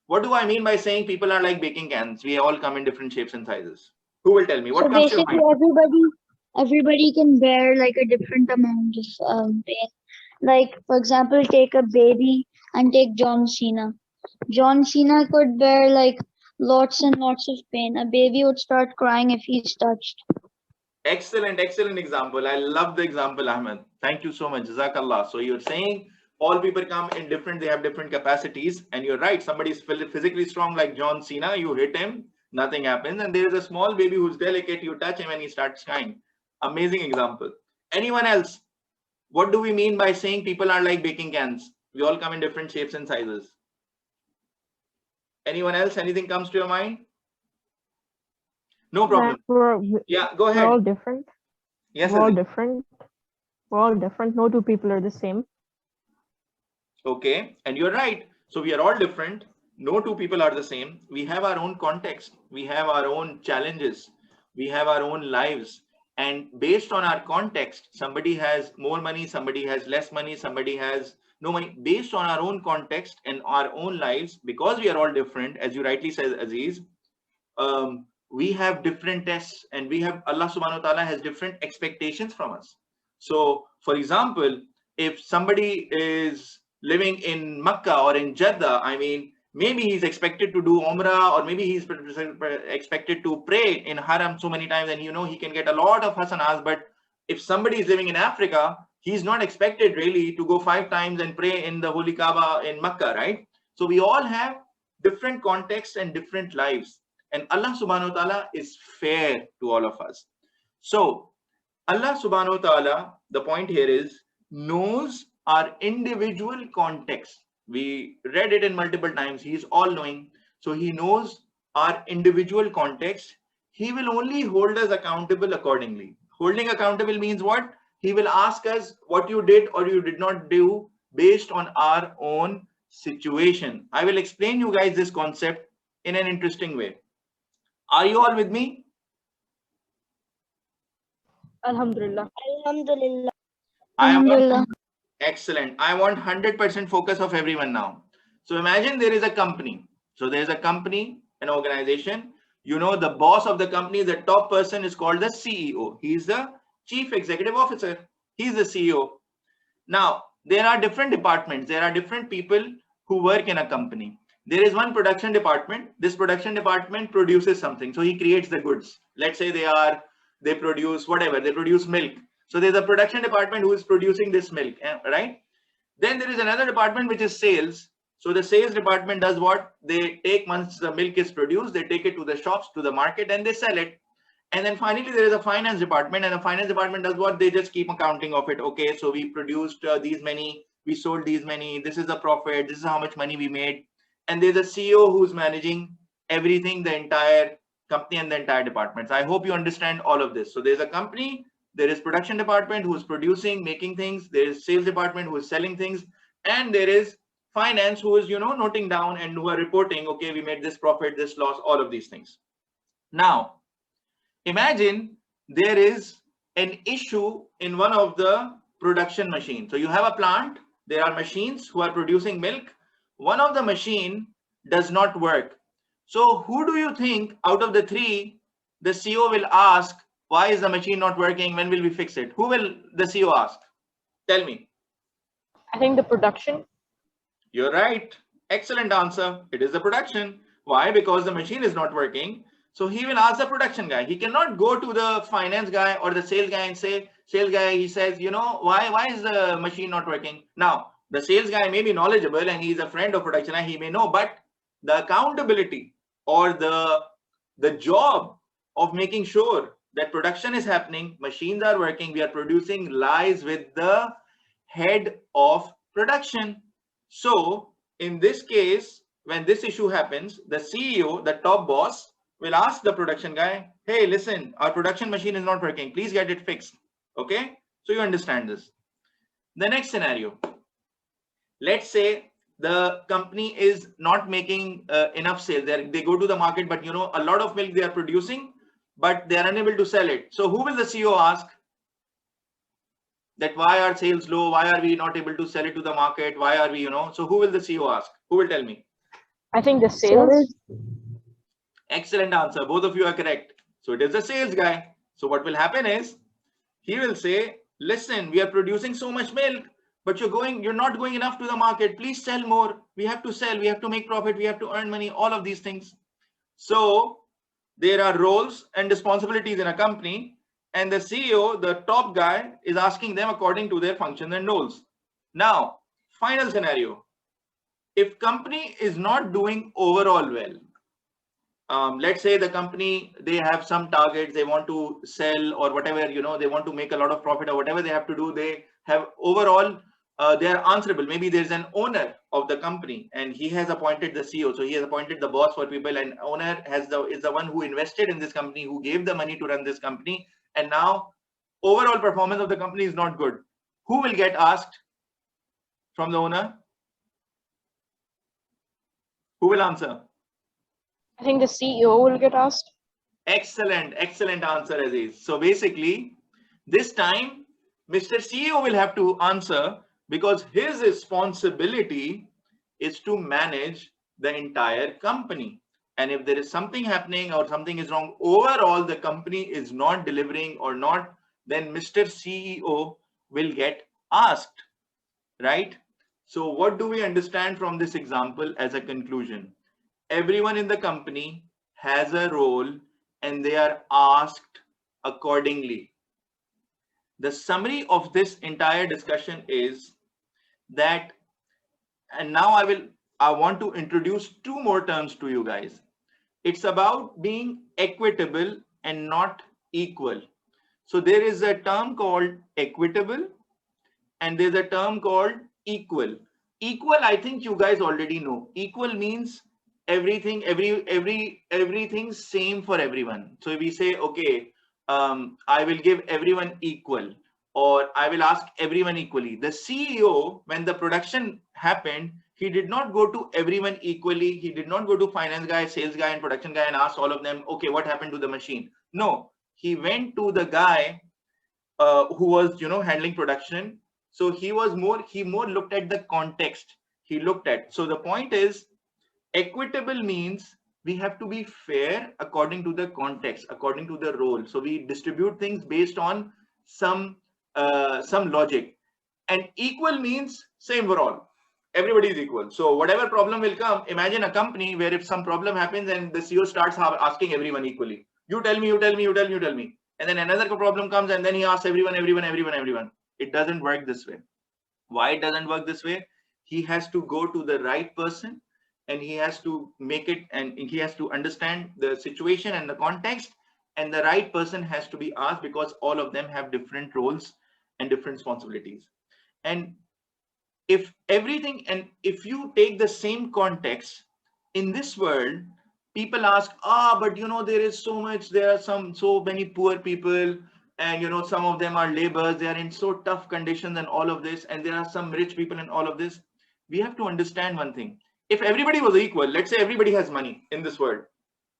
What do I mean by saying people are like baking cans? We all come in different shapes and sizes. Who will tell me? What So comes to your basically, mind? everybody can bear like a different amount of pain. Like for example, take a baby and take John Cena. John Cena could bear like lots and lots of pain. A baby would start crying if he's touched. Excellent, excellent example. I love the example, Ahmed. Thank you so much. Jazakallah. So you're saying all people come in different, they have different capacities. And you're right. Somebody is physically strong like John Cena. You hit him, nothing happens. And there is a small baby who's delicate. You touch him and he starts crying. Amazing example. Anyone else? What do we mean by saying people are like baking cans? We all come in different shapes and sizes. Anyone else? Anything comes to your mind? No problem. Yeah, go ahead. We're all different. Yes, We're all Aziz. different. We're all different. No two people are the same. Okay, and you're right. So we are all different. No two people are the same. We have our own context. We have our own challenges. We have our own lives. And based on our context, somebody has more money, somebody has less money, somebody has no money. Based on our own context and our own lives, because we are all different, as you rightly said, Aziz, we have different tests, and we have Allah subhanahu wa ta'ala has different expectations from us. So, for example, if somebody is living in Makkah or in Jeddah, I mean, maybe he's expected to do Umrah, or maybe he's expected to pray in Haram so many times, and he can get a lot of hasanas. But if somebody is living in Africa, he's not expected really to go 5 times and pray in the Holy Kaaba in Makkah, right? So we all have different contexts and different lives. And Allah subhanahu wa ta'ala is fair to all of us. So Allah subhanahu wa ta'ala, the point here is, knows our individual context. We read it in multiple times. He is all knowing. So he knows our individual context. He will only hold us accountable accordingly. Holding accountable means what? He will ask us what you did or you did not do based on our own situation. I will explain you guys this concept in an interesting way. Are you all with me? Alhamdulillah. Alhamdulillah. Alhamdulillah. Excellent. I want 100% focus of everyone now. So imagine there is a company. So there's a company, an organization. The boss of the company, the top person is called the CEO. He's the Chief Executive Officer. He's the CEO. Now, there are different departments. There are different people who work in a company. There is one production department. This production department produces something. So he creates the goods. Let's say they produce whatever. They produce milk. So there's a production department who is producing this milk, right? Then there is another department which is sales. So the sales department does what? They take, once the milk is produced, they take it to the shops, to the market, and they sell it. And then finally there is a finance department, and the finance department does what? They just keep accounting of it. Okay, so we produced these many, we sold these many, this is the profit, this is how much money we made. And there's a CEO who's managing everything, the entire company and the entire departments. I hope you understand all of this. So there's a company, there is production department who's producing, making things, there is sales department who is selling things, and there is finance who is noting down and who are reporting, okay, we made this profit, this loss, all of these things. Now imagine there is an issue in one of the production machines. So you have a plant, there are machines who are producing milk. One of the machine does not work. So who do you think out of the 3 the CEO will ask, why is the machine not working? When will we fix it? Who will the CEO ask? Tell me. I think the production. You're right. Excellent answer. It is the production. Why? Because the machine is not working. So he will ask the production guy. He cannot go to the finance guy or the sales guy and say, sales guy, he says, why is the machine not working? Now, the sales guy may be knowledgeable and he's a friend of production and he may know, but the accountability or the job of making sure that production is happening, machines are working, we are producing, lies with the head of production. So in this case, when this issue happens, the CEO, the top boss, will ask the production guy, hey, listen, our production machine is not working. Please get it fixed. Okay. So you understand this. The next scenario. Let's say the company is not making enough sales. They go to the market, but a lot of milk they are producing, but they are unable to sell it. So who will the CEO ask? That why are sales low? Why are we not able to sell it to the market? Why are we, so who will the CEO ask? Who will tell me? I think the sales. Sales. Excellent answer. Both of you are correct. So it is the sales guy. So what will happen is he will say, listen, we are producing so much milk, but you're not going enough to the market. Please sell more. We have to sell. We have to make profit. We have to earn money. All of these things. So there are roles and responsibilities in a company, and the CEO, the top guy, is asking them according to their functions and roles. Now, final scenario. If company is not doing overall well, let's say the company, they have some targets, they want to sell or whatever, they want to make a lot of profit or whatever they have to do. They have overall, they are answerable. Maybe there's an owner of the company and he has appointed the CEO. So he has appointed the boss for people, and owner is the one who invested in this company, who gave the money to run this company. And now overall performance of the company is not good. Who will get asked from the owner? Who will answer? I think the CEO will get asked. Excellent answer, Aziz. So basically, this time, Mr. CEO will have to answer, because his responsibility is to manage the entire company. And if there is something happening or something is wrong, overall the company is not delivering or not, then Mr. CEO will get asked, right? So what do we understand from this example as a conclusion? Everyone in the company has a role and they are asked accordingly. The summary of this entire discussion is that, and now I want to introduce two more terms to you guys. It's about being equitable and not equal. So there is a term called equitable and there's a term called equal. Equal, I think you guys already know. Equal means everything same for everyone. So if we say, okay, I will give everyone equal, or I will ask everyone equally. The CEO, when the production happened, he did not go to everyone equally. He did not go to finance guy, sales guy, and production guy and ask all of them, okay, what happened to the machine? No, he went to the guy who was, handling production. So he more looked at the context. So the point is, equitable means we have to be fair according to the context, according to the role. So we distribute things based on some logic. And equal means same for all. Everybody is equal. So whatever problem will come, imagine a company where if some problem happens and the CEO starts asking everyone equally. You tell me. And then another problem comes and then he asks everyone. It doesn't work this way. Why it doesn't work this way? He has to go to the right person, and he has to make it, and he has to understand the situation and the context, and the right person has to be asked, because all of them have different roles and different responsibilities. And if you take the same context in this world, people ask, but there are so many poor people, and some of them are laborers, they are in so tough conditions and all of this, and there are some rich people and all of this. We have to understand one thing. If everybody was equal, let's say everybody has money in this world,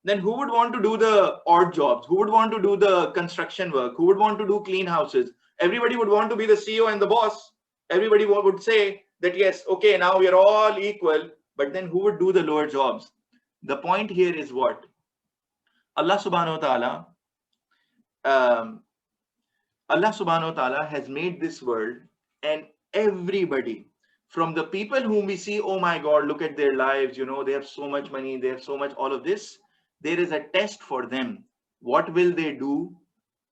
then who would want to do the odd jobs? Who would want to do the construction work? Who would want to do clean houses? Everybody would want to be the CEO and the boss. Everybody would say that, yes, okay, now we are all equal, but then who would do the lower jobs? The point here is what? Allah subhanahu wa ta'ala has made this world, and everybody, from the people whom we see, oh my God, look at their lives, they have so much money, they have so much, all of this. There is a test for them. What will they do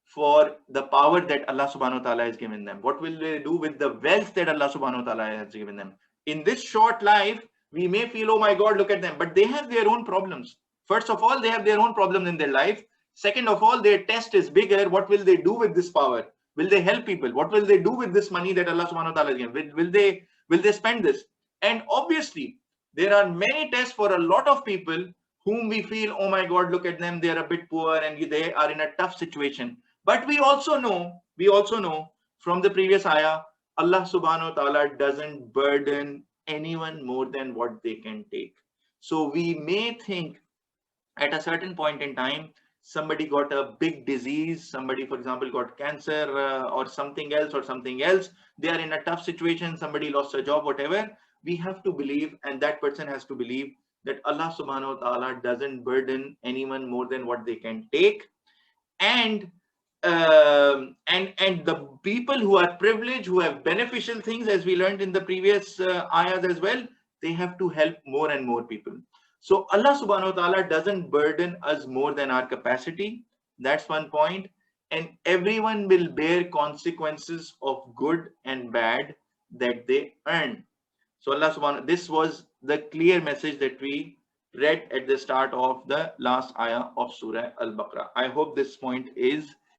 for the power that Allah subhanahu wa ta'ala has given them? What will they do with the wealth that Allah subhanahu wa ta'ala has given them? In this short life, we may feel, oh my God, look at them, but they have their own problems. First of all, they have their own problems in their life. Second of all, their test is bigger. What will they do with this power? Will they help people? What will they do with this money that Allah subhanahu wa ta'ala has given? Will they spend this? And obviously, there are many tests for a lot of people whom we feel, oh my God, look at them, they are a bit poor and they are in a tough situation. But we also know from the previous ayah, Allah subhanahu wa ta'ala doesn't burden anyone more than what they can take. So we may think at a certain point in time, somebody got a big disease, somebody, for example, got cancer or something else, they are in a tough situation, somebody lost a job, whatever. We have to believe, and that person has to believe, that Allah subhanahu wa ta'ala doesn't burden anyone more than what they can take. And the people who are privileged, who have beneficial things, as we learned in the previous ayahs as well, they have to help more and more people. So Allah subhanahu wa ta'ala doesn't burden us more than our capacity. That's one point. And everyone will bear consequences of good and bad that they earn. So Allah subhanahu, this was the clear message that we read at the start of the last ayah of Surah Al-Baqarah. I hope this point is